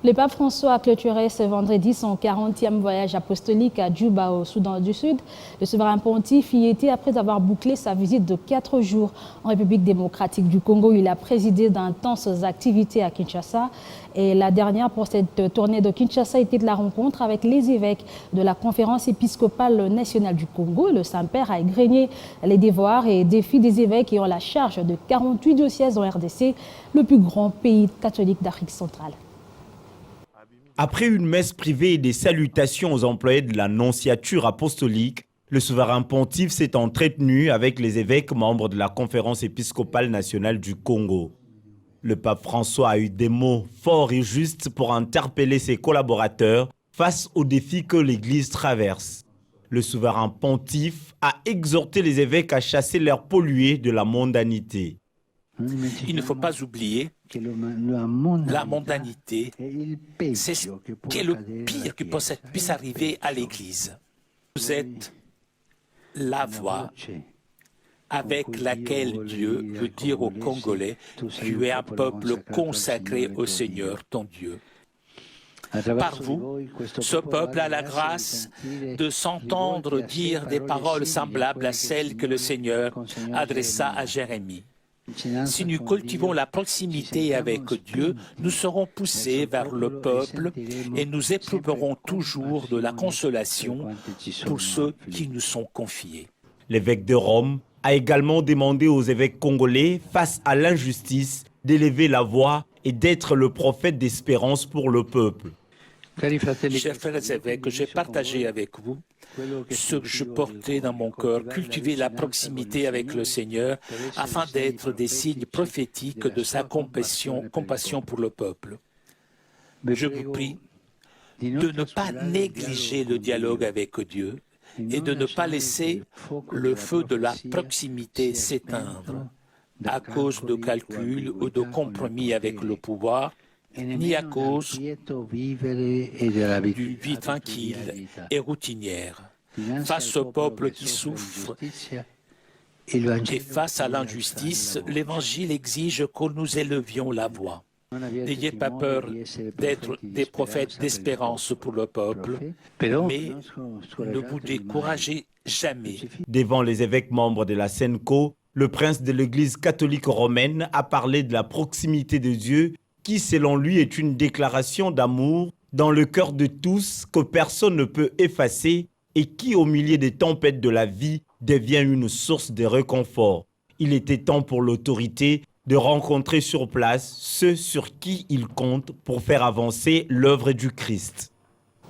Le pape François a clôturé ce vendredi son 40e voyage apostolique à Djouba, au Soudan du Sud. Le souverain pontife y était après avoir bouclé sa visite de 4 jours en République démocratique du Congo. Il a présidé d'intenses activités à Kinshasa. Et la dernière pour cette tournée de Kinshasa était de la rencontre avec les évêques de la Conférence épiscopale nationale du Congo. Le Saint-Père a égrené les devoirs et défis des évêques qui ont la charge de 48 diocèses en RDC, le plus grand pays catholique d'Afrique centrale. Après une messe privée et des salutations aux employés de la nonciature apostolique, le souverain pontife s'est entretenu avec les évêques membres de la Conférence épiscopale nationale du Congo. Le pape François a eu des mots forts et justes pour interpeller ses collaborateurs face aux défis que l'Église traverse. Le souverain pontife a exhorté les évêques à chasser l'air pollué de la mondanité. Il ne faut pas oublier que la mondanité, c'est ce qui est le pire qui puisse arriver à l'Église. Vous êtes la voix avec laquelle Dieu veut dire aux Congolais: tu es un peuple consacré au Seigneur, ton Dieu. Par vous, ce peuple a la grâce de s'entendre dire des paroles semblables à celles que le Seigneur adressa à Jérémie. Si nous cultivons la proximité avec Dieu, nous serons poussés vers le peuple et nous éprouverons toujours de la consolation pour ceux qui nous sont confiés. L'évêque de Rome a également demandé aux évêques congolais, face à l'injustice, d'élever la voix et d'être le prophète d'espérance pour le peuple. Chers frères et évêques, j'ai partagé avec vous ce que je portais dans mon cœur, cultiver la proximité avec le Seigneur afin d'être des signes prophétiques de sa compassion pour le peuple. Je vous prie de ne pas négliger le dialogue avec Dieu et de ne pas laisser le feu de la proximité s'éteindre à cause de calculs ou de compromis avec le pouvoir, ni à cause d'une vie tranquille et routinière. Face au peuple qui souffre et face à l'injustice, l'Évangile exige que nous élevions la voix. N'ayez pas peur d'être des prophètes d'espérance pour le peuple, mais ne vous découragez jamais. Devant les évêques membres de la SENCO, le prince de l'Église catholique romaine a parlé de la proximité de Dieu qui, selon lui, est une déclaration d'amour dans le cœur de tous que personne ne peut effacer et qui, au milieu des tempêtes de la vie, devient une source de réconfort. Il était temps pour l'autorité de rencontrer sur place ceux sur qui il compte pour faire avancer l'œuvre du Christ.